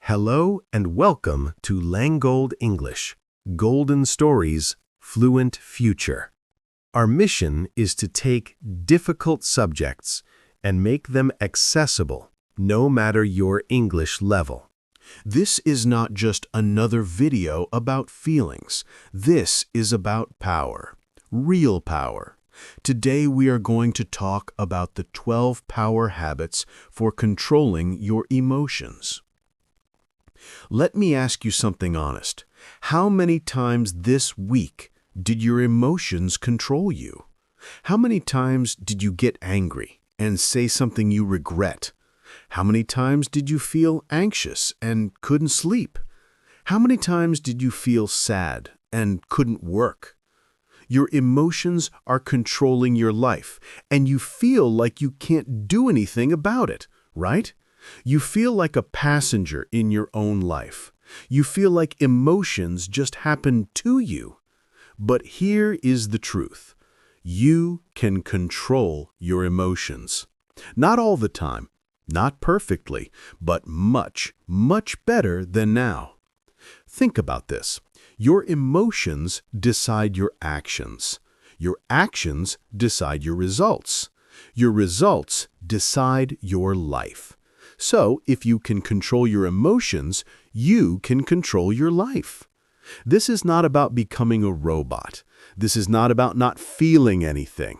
Hello and welcome to LengoldEnglish, Golden Stories, Fluent Future. Our mission is to take difficult subjects and make them accessible, no matter your English level. This is not just another video about feelings. This is about power, real power. Today we are going to talk about the 12 power habits for controlling your emotions. Let me ask you something honest. How many times this week did your emotions control you? How many times did you get angry and say something you regret? How many times did you feel anxious and couldn't sleep? How many times did you feel sad and couldn't work? Your emotions are controlling your life, and you feel like you can't do anything about it, right? You feel like a passenger in your own life. You feel like emotions just happen to you. But here is the truth. You can control your emotions. Not all the time, not perfectly, but much, much better than now. Think about this. Your emotions decide your actions. Your actions decide your results. Your results decide your life. So, if you can control your emotions, you can control your life. This is not about becoming a robot. This is not about not feeling anything.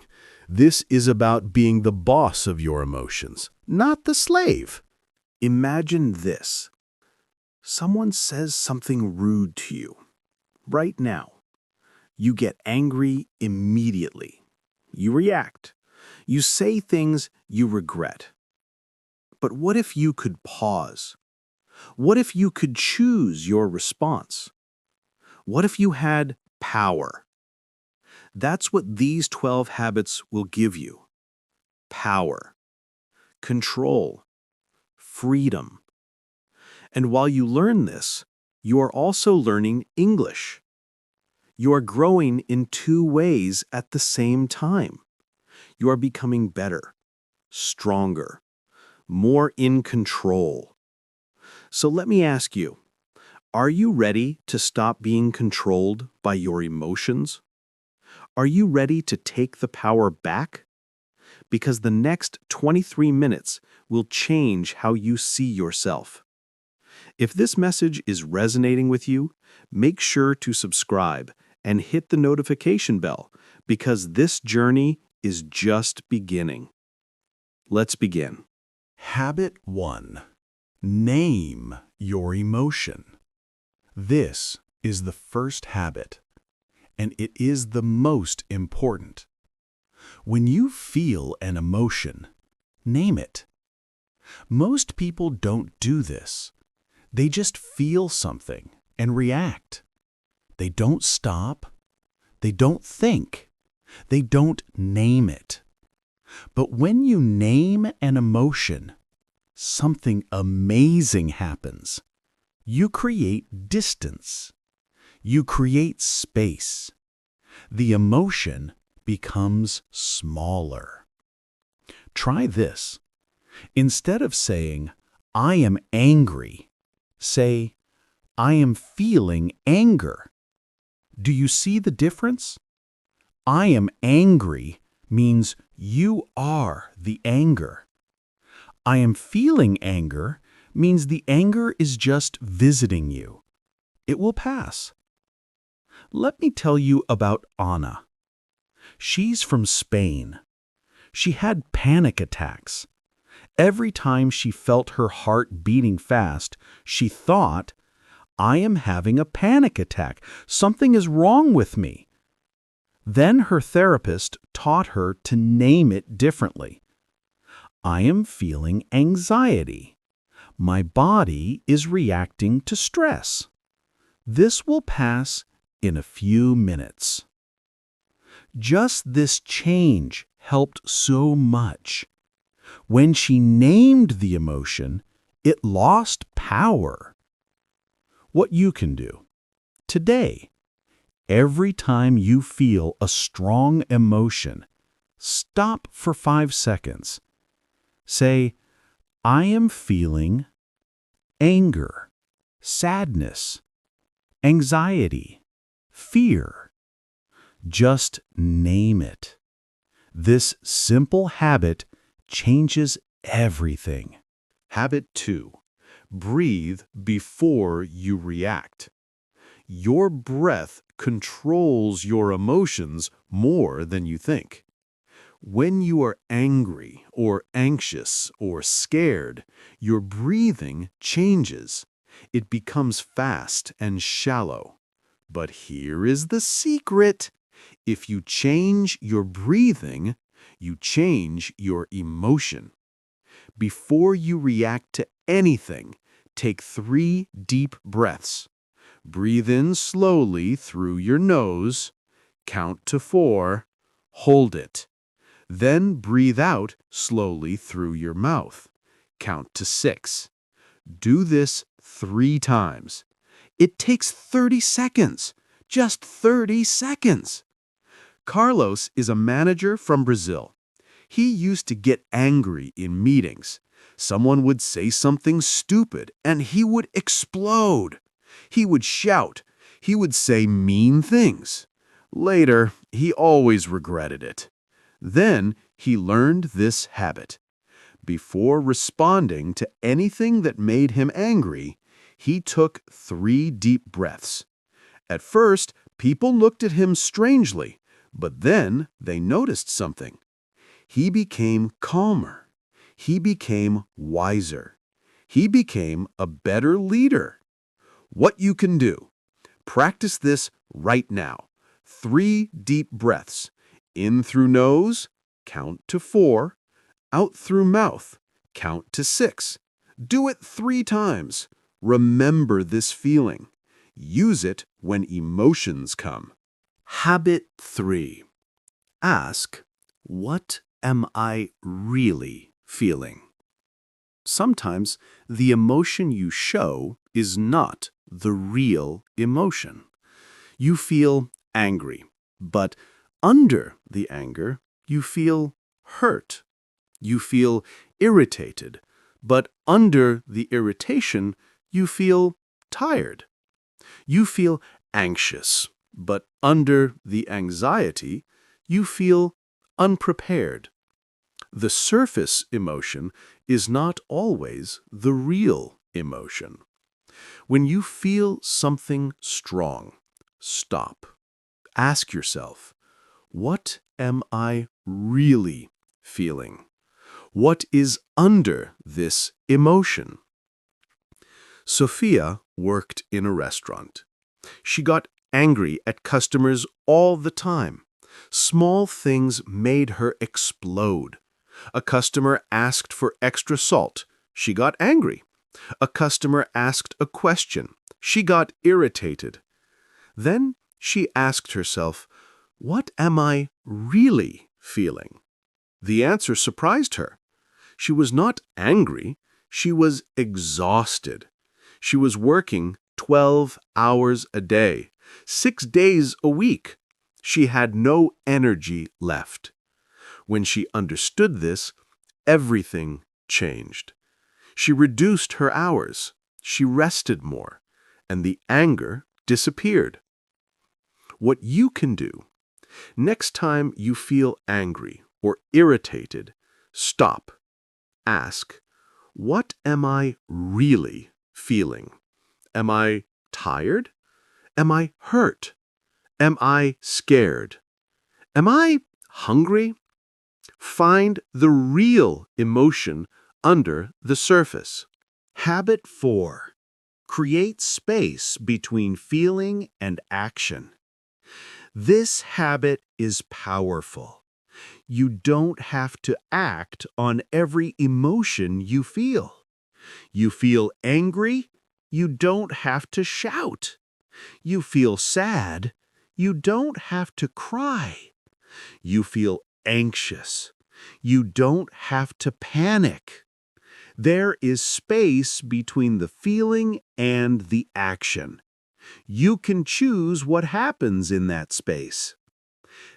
This is about being the boss of your emotions, not the slave. Imagine this. Someone says something rude to you. Right now. You get angry immediately. You react. You say things you regret. But what if you could pause? What if you could choose your response? What if you had power? That's what these 12 habits will give you. Power, control, freedom. And while you learn this, you are also learning English. You are growing in two ways at the same time. You are becoming better, stronger, more in control. So let me ask you, are you ready to stop being controlled by your emotions? Are you ready to take the power back? Because the next 23 minutes will change how you see yourself. If this message is resonating with you, make sure to subscribe and hit the notification bell because this journey is just beginning. Let's begin. Habit 1. Name your emotion. This is the first habit, and it is the most important. When you feel an emotion, name it. Most people don't do this. They just feel something and react. They don't stop. They don't think. They don't name it. But when you name an emotion, something amazing happens. You create distance. You create space. The emotion becomes smaller. Try this. Instead of saying, "I am angry," say, "I am feeling anger." Do you see the difference? "I am angry" means you are the anger. "I am feeling anger" means the anger is just visiting you. It will pass. Let me tell you about Anna. She's from Spain. She had panic attacks. Every time she felt her heart beating fast, she thought, "I am having a panic attack. Something is wrong with me." Then her therapist taught her to name it differently. "I am feeling anxiety. My body is reacting to stress. This will pass in a few minutes." Just this change helped so much. When she named the emotion, it lost power. What you can do today, every time you feel a strong emotion, stop for 5 seconds. Say, "I am feeling anger." sadness, anxiety, fear. Just name it. This simple habit changes everything. Habit 2. Breathe before you react. Your breath controls your emotions more than you think. When you are angry or anxious or scared, your breathing changes. It becomes fast and shallow. But here is the secret. If you change your breathing, you change your emotion. Before you react to anything, take 3 deep breaths. Breathe in slowly through your nose, count to 4, hold it. Then breathe out slowly through your mouth, count to 6. Do this 3 times. It takes 30 seconds, just 30 seconds. Carlos is a manager from Brazil. He used to get angry in meetings. Someone would say something stupid and he would explode. He would shout. He would say mean things. Later, he always regretted it. Then he learned this habit. Before responding to anything that made him angry, he took 3 deep breaths. At first, people looked at him strangely, but then they noticed something. He became calmer. He became wiser. He became a better leader. What you can do. Practice this right now. 3 deep breaths. In through nose, count to 4. Out through mouth, count to 6. Do it 3 times. Remember this feeling. Use it when emotions come. Habit 3. Ask, what am I really feeling? Sometimes the emotion you show is not the real emotion. You feel angry, but under the anger, you feel hurt. You feel irritated, but under the irritation, you feel tired. You feel anxious, but under the anxiety, you feel unprepared. The surface emotion is not always the real emotion. When you feel something strong, stop. Ask yourself, what am I really feeling? What is under this emotion? Sophia worked in a restaurant. She got angry at customers all the time. Small things made her explode. A customer asked for extra salt. She got angry. A customer asked a question. She got irritated. Then she asked herself, what am I really feeling? The answer surprised her. She was not angry. She was exhausted. She was working 12 hours a day, 6 days a week. She had no energy left. When she understood this, everything changed. She reduced her hours. She rested more, and the anger disappeared. What you can do, next time you feel angry or irritated, stop. Ask, what am I really feeling? Am I tired? Am I hurt? Am I scared? Am I hungry? Find the real emotion under the surface. Habit 4. Create space between feeling and action. This habit is powerful. You don't have to act on every emotion you feel. You feel angry? You don't have to shout. You feel sad? You don't have to cry. You feel anxious? You don't have to panic. There is space between the feeling and the action. You can choose what happens in that space.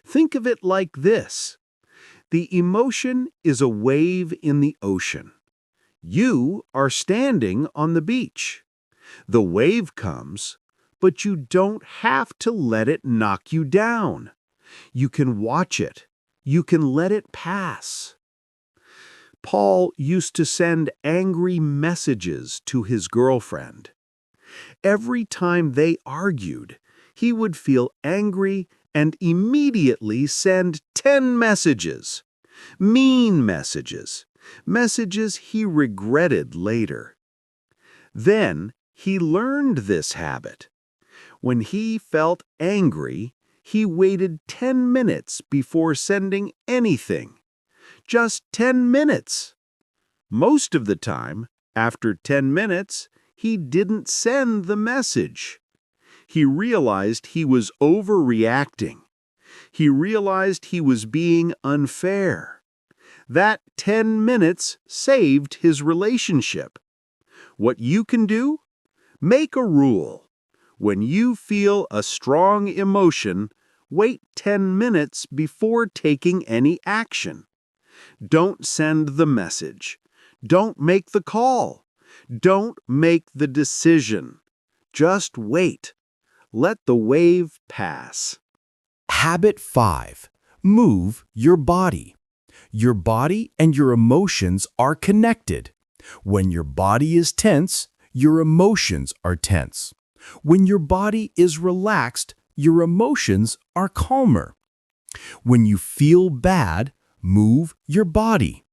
Think of it like this. The emotion is a wave in the ocean. You are standing on the beach. The wave comes, but you don't have to let it knock you down. You can watch it. You can let it pass. Paul used to send angry messages to his girlfriend. Every time they argued, he would feel angry and immediately send 10 messages. Mean messages. Messages he regretted later. Then he learned this habit. When he felt angry, he waited 10 minutes before sending anything. Just 10 minutes. Most of the time, after 10 minutes, he didn't send the message. He realized he was overreacting. He realized he was being unfair. That 10 minutes saved his relationship. What you can do? Make a rule. When you feel a strong emotion, wait 10 minutes before taking any action. Don't send the message. Don't make the call. Don't make the decision. Just wait. Let the wave pass. Habit 5. Move your body. Your body and your emotions are connected. When your body is tense, your emotions are tense. When your body is relaxed, your emotions are calmer. When you feel bad, move your body.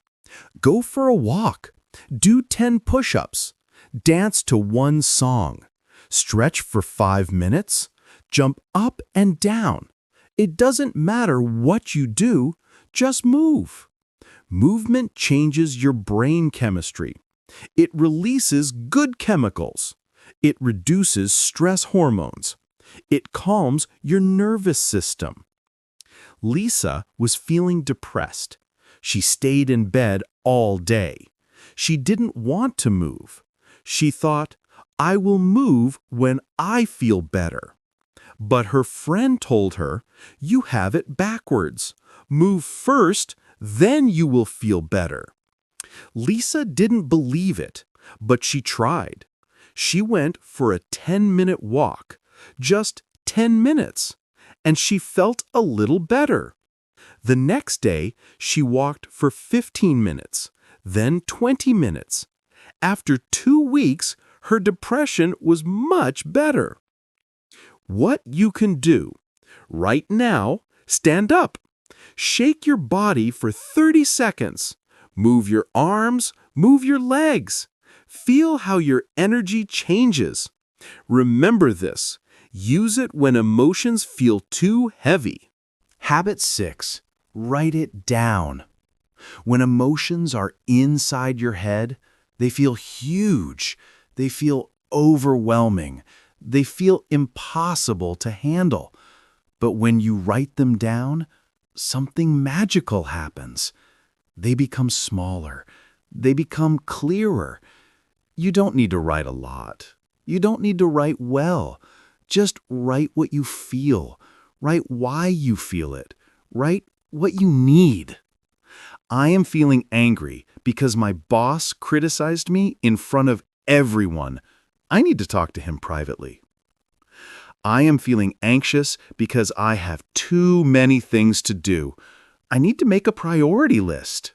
Go for a walk. Do 10 push-ups. Dance to one song. Stretch for 5 minutes. Jump up and down. It doesn't matter what you do, just move. Movement changes your brain chemistry. It releases good chemicals. It reduces stress hormones. It calms your nervous system. Lisa was feeling depressed. She stayed in bed all day. She didn't want to move. She thought, I will move when I feel better. But her friend told her, you have it backwards. Move first, then you will feel better. Lisa didn't believe it, but she tried. She went for a 10-minute walk, just 10 minutes, and she felt a little better. The next day, she walked for 15 minutes, then 20 minutes. After 2 weeks, her depression was much better. What you can do. Right now, stand up. Shake your body for 30 seconds. Move your arms, move your legs. Feel how your energy changes. Remember this. Use it when emotions feel too heavy. Habit 6. Write it down. When emotions are inside your head, they feel huge. They feel overwhelming. They feel impossible to handle. But when you write them down, something magical happens. They become smaller. They become clearer. You don't need to write a lot. You don't need to write well. Just write what you feel. Write why you feel it. Write what you need. I am feeling angry because my boss criticized me in front of everyone. I need to talk to him privately. I am feeling anxious because I have too many things to do. I need to make a priority list.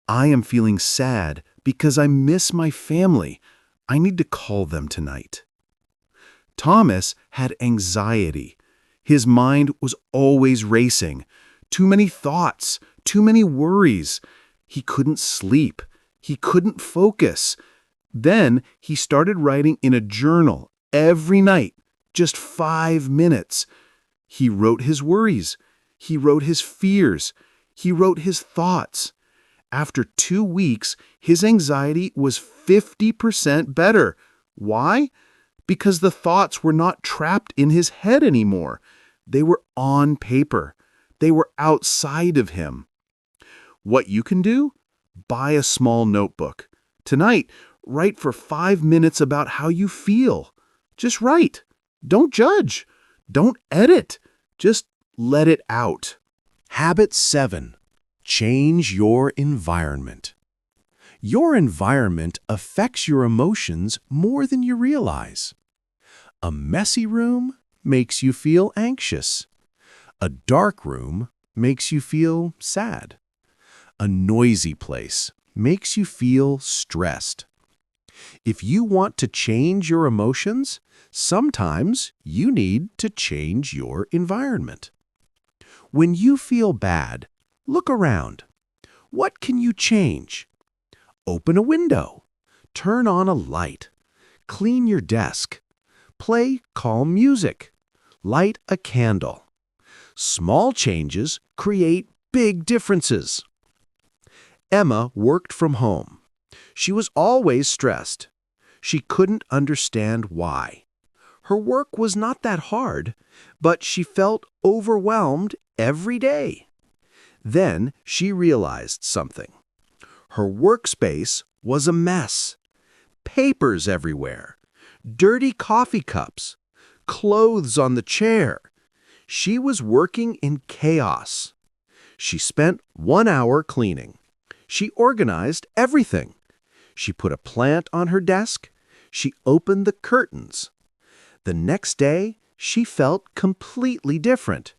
I am feeling sad because I miss my family. I need to call them tonight. Thomas had anxiety. His mind was always racing. Too many thoughts, too many worries. He couldn't sleep. He couldn't focus. Then he started writing in a journal every night, just 5 minutes. He wrote his worries. He wrote his fears. He wrote his thoughts. After 2 weeks, his anxiety was 50% better. Why? Because the thoughts were not trapped in his head anymore. They were on paper. They were outside of him. What you can do? Buy a small notebook. Tonight, write for 5 minutes about how you feel. Just write. Don't judge. Don't edit. Just let it out. Habit 7. Change your environment. Your environment affects your emotions more than you realize. A messy room makes you feel anxious. A dark room makes you feel sad. A noisy place makes you feel stressed. If you want to change your emotions, sometimes you need to change your environment. When you feel bad, look around. What can you change? Open a window. Turn on a light. Clean your desk. Play calm music. Light a candle. Small changes create big differences. Emma worked from home. She was always stressed. She couldn't understand why. Her work was not that hard, but she felt overwhelmed every day. Then she realized something. Her workspace was a mess. Papers everywhere. Dirty coffee cups. Clothes on the chair. She was working in chaos. She spent 1 hour cleaning. She organized everything. She put a plant on her desk. She opened the curtains. The next day, she felt completely different.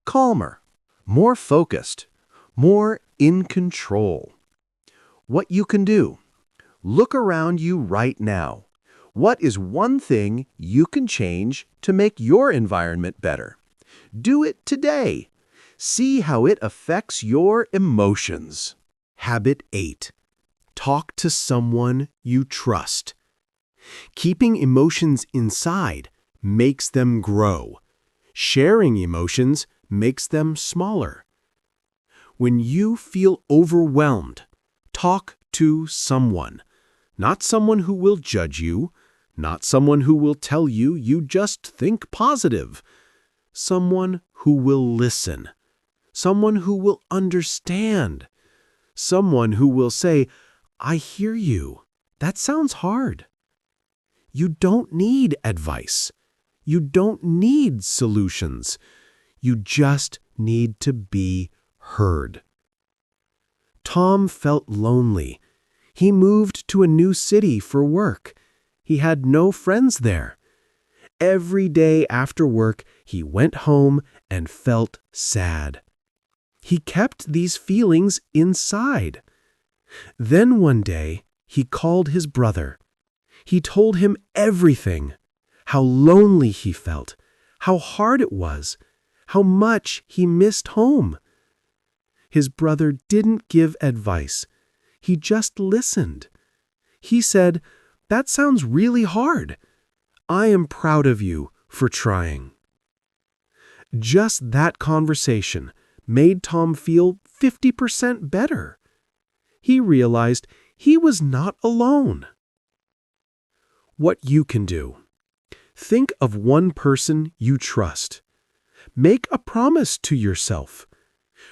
Calmer, more focused, more in control. What you can do? Look around you right now. What is one thing you can change to make your environment better? Do it today. See how it affects your emotions. Habit 8. Talk to someone you trust. Keeping emotions inside makes them grow. Sharing emotions makes them smaller. When you feel overwhelmed, talk to someone. Not someone who will judge you, not someone who will tell you just think positive. Someone who will listen. Someone who will understand. Someone who will say, "I hear you. That sounds hard." You don't need advice. You don't need solutions. You just need to be heard. Tom felt lonely. He moved to a new city for work. He had no friends there. Every day after work, he went home and felt sad. He kept these feelings inside. Then one day, he called his brother. He told him everything, how lonely he felt, how hard it was, how much he missed home. His brother didn't give advice. He just listened. He said, "That sounds really hard. I am proud of you for trying." Just that conversation made Tom feel 50% better. He realized he was not alone. What you can do. Think of one person you trust. Make a promise to yourself.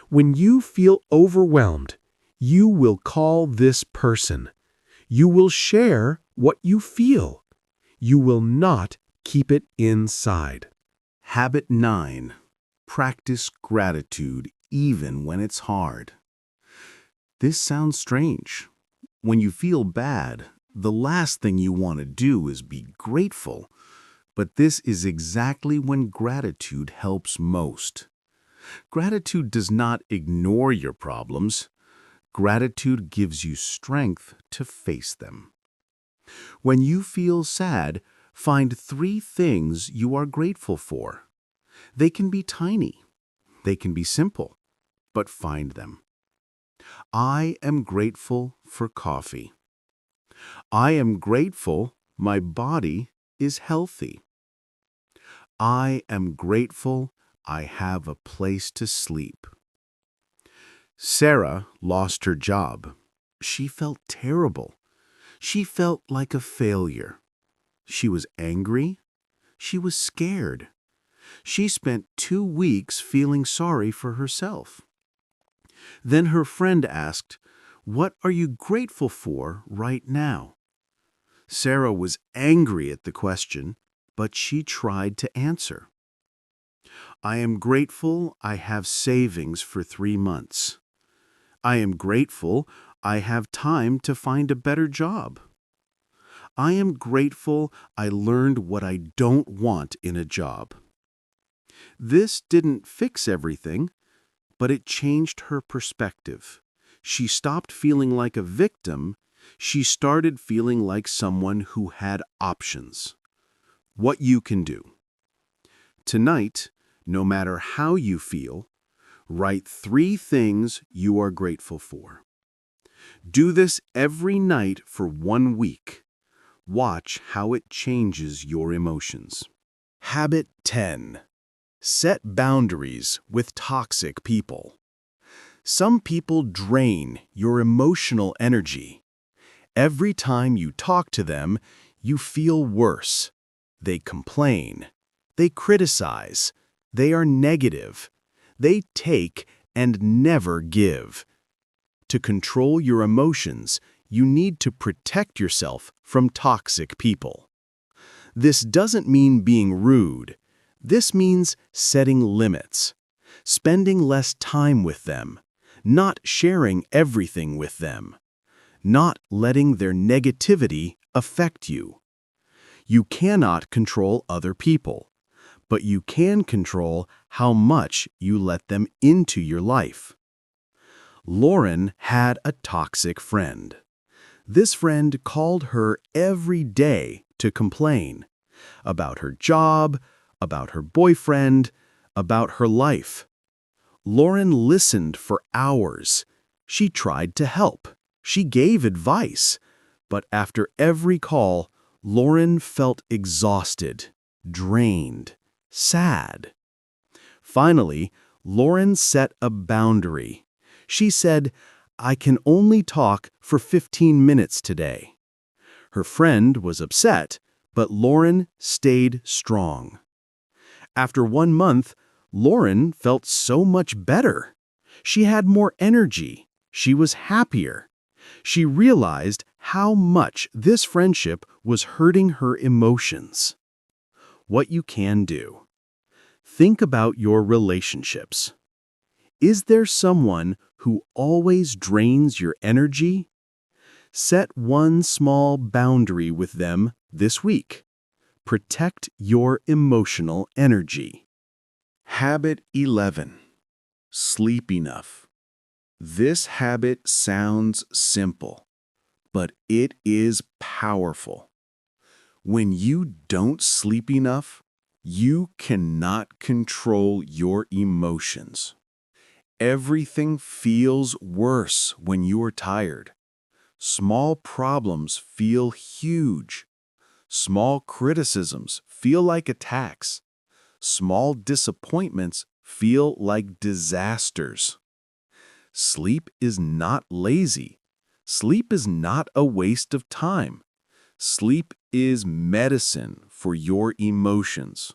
When you feel overwhelmed, you will call this person. You will share what you feel. You will not keep it inside. Habit 9. Practice gratitude even when it's hard. This sounds strange. When you feel bad, the last thing you want to do is be grateful. But this is exactly when gratitude helps most. Gratitude does not ignore your problems. Gratitude gives you strength to face them. When you feel sad, find 3 things you are grateful for. They can be tiny. They can be simple. But find them. I am grateful for coffee. I am grateful my body is healthy. I am grateful I have a place to sleep. Sarah lost her job. She felt terrible. She felt like a failure. She was angry. She was scared. She spent 2 weeks feeling sorry for herself. Then her friend asked, "What are you grateful for right now?" Sarah was angry at the question, but she tried to answer. I am grateful I have savings for 3 months. I am grateful I have time to find a better job. I am grateful I learned what I don't want in a job. This didn't fix everything, but it changed her perspective. She stopped feeling like a victim. She started feeling like someone who had options. What you can do. Tonight, no matter how you feel, write 3 things you are grateful for. Do this every night for 1 week. Watch how it changes your emotions. Habit 10. Set boundaries with toxic people. Some people drain your emotional energy. Every time you talk to them, you feel worse. They complain. They criticize. They are negative. They take and never give. To control your emotions, you need to protect yourself from toxic people. This doesn't mean being rude. This means setting limits, spending less time with them, not sharing everything with them, not letting their negativity affect you. You cannot control other people, but you can control how much you let them into your life. Lauren had a toxic friend. This friend called her every day to complain about her job, about her boyfriend, about her life. Lauren listened for hours. She tried to help. She gave advice. But after every call, Lauren felt exhausted, drained, sad. Finally, Lauren set a boundary. She said, "I can only talk for 15 minutes today." Her friend was upset, but Lauren stayed strong. After 1 month, Lauren felt so much better. She had more energy. She was happier. She realized how much this friendship was hurting her emotions. What you can do. Think about your relationships. Is there someone who always drains your energy? Set one small boundary with them this week. Protect your emotional energy. Habit 11. Sleep enough. This habit sounds simple, but it is powerful. When you don't sleep enough, you cannot control your emotions. Everything feels worse when you are tired. Small problems feel huge. Small criticisms feel like attacks. Small disappointments feel like disasters. Sleep is not lazy. Sleep is not a waste of time. Sleep is medicine for your emotions.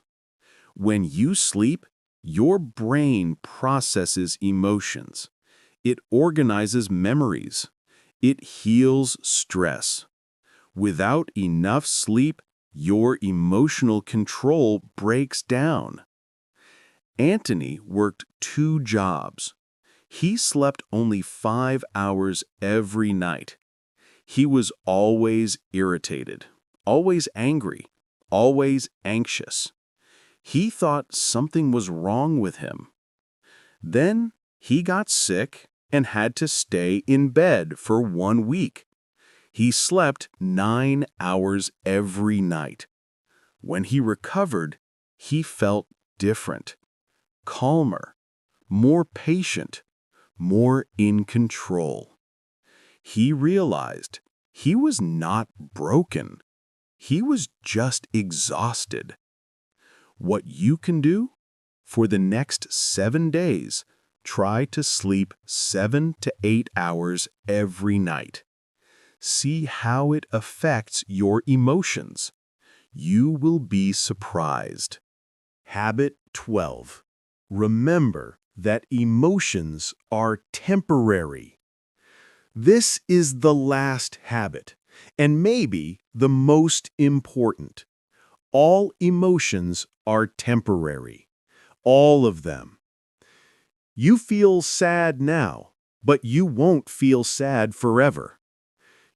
When you sleep, your brain processes emotions. It organizes memories. It heals stress. Without enough sleep, your emotional control breaks down. Anthony worked 2 jobs. He slept only 5 hours every night. He was always irritated, always angry, always anxious. He thought something was wrong with him. Then he got sick and had to stay in bed for 1 week. He slept 9 hours every night. When he recovered, he felt different, calmer, more patient, more in control. He realized he was not broken. He was just exhausted. What you can do? For the next 7 days, try to sleep 7 to 8 hours every night. See how it affects your emotions. You will be surprised. Habit 12. Remember that emotions are temporary. This is the last habit, and maybe the most important. All emotions are temporary. All of them. You feel sad now, but you won't feel sad forever.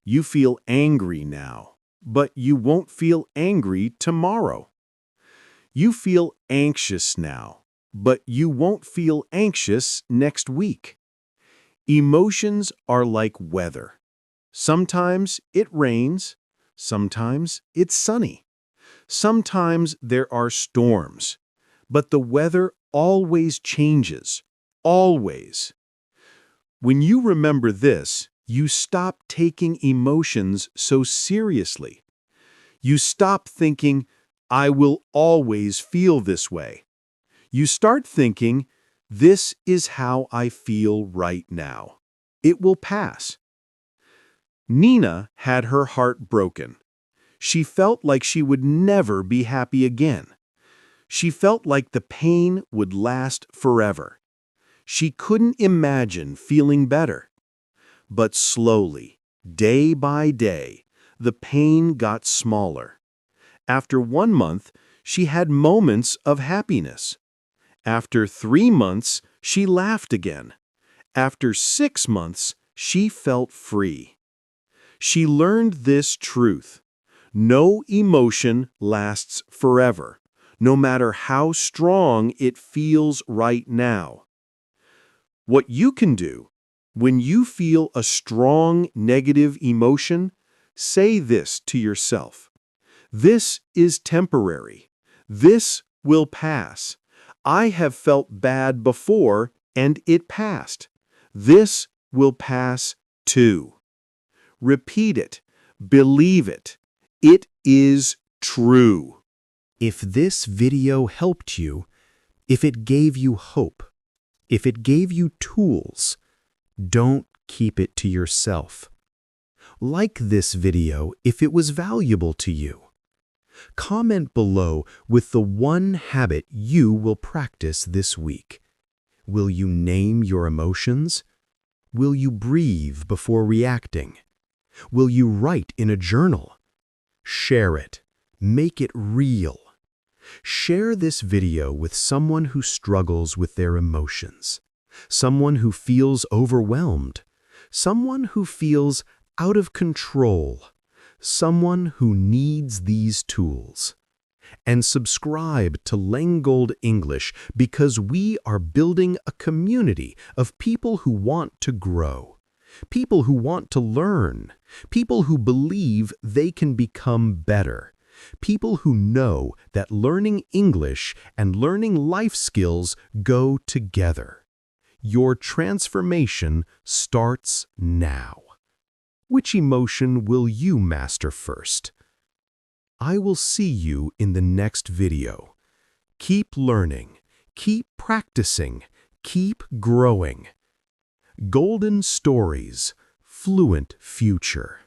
You feel angry now, but you won't feel angry tomorrow. You feel anxious now, but you won't feel anxious next week. Emotions are like weather. Sometimes it rains, sometimes it's sunny. Sometimes there are storms, but the weather always changes, always. When you remember this, you stop taking emotions so seriously. You stop thinking, I will always feel this way. You start thinking, this is how I feel right now. It will pass. Nina had her heart broken. She felt like she would never be happy again. She felt like the pain would last forever. She couldn't imagine feeling better. But slowly, day by day, the pain got smaller. After 1 month, she had moments of happiness. After 3 months, she laughed again. After 6 months, she felt free. She learned this truth. No emotion lasts forever, no matter how strong it feels right now. What you can do, when you feel a strong negative emotion, say this to yourself. This is temporary. This will pass. I have felt bad before and it passed. This will pass too. Repeat it. Believe it. It is true. If this video helped you, if it gave you hope, if it gave you tools, don't keep it to yourself. Like this video if it was valuable to you. Comment below with the one habit you will practice this week. Will you name your emotions? Will you breathe before reacting? Will you write in a journal? Share it. Make it real. Share this video with someone who struggles with their emotions, someone who feels overwhelmed, someone who feels out of control, someone who needs these tools. And subscribe to LengoldEnglish because we are building a community of people who want to grow, people who want to learn, people who believe they can become better, people who know that learning English and learning life skills go together. Your transformation starts now. Which emotion will you master first? I will see you in the next video. Keep learning, keep practicing, keep growing. Golden Stories, Fluent Future.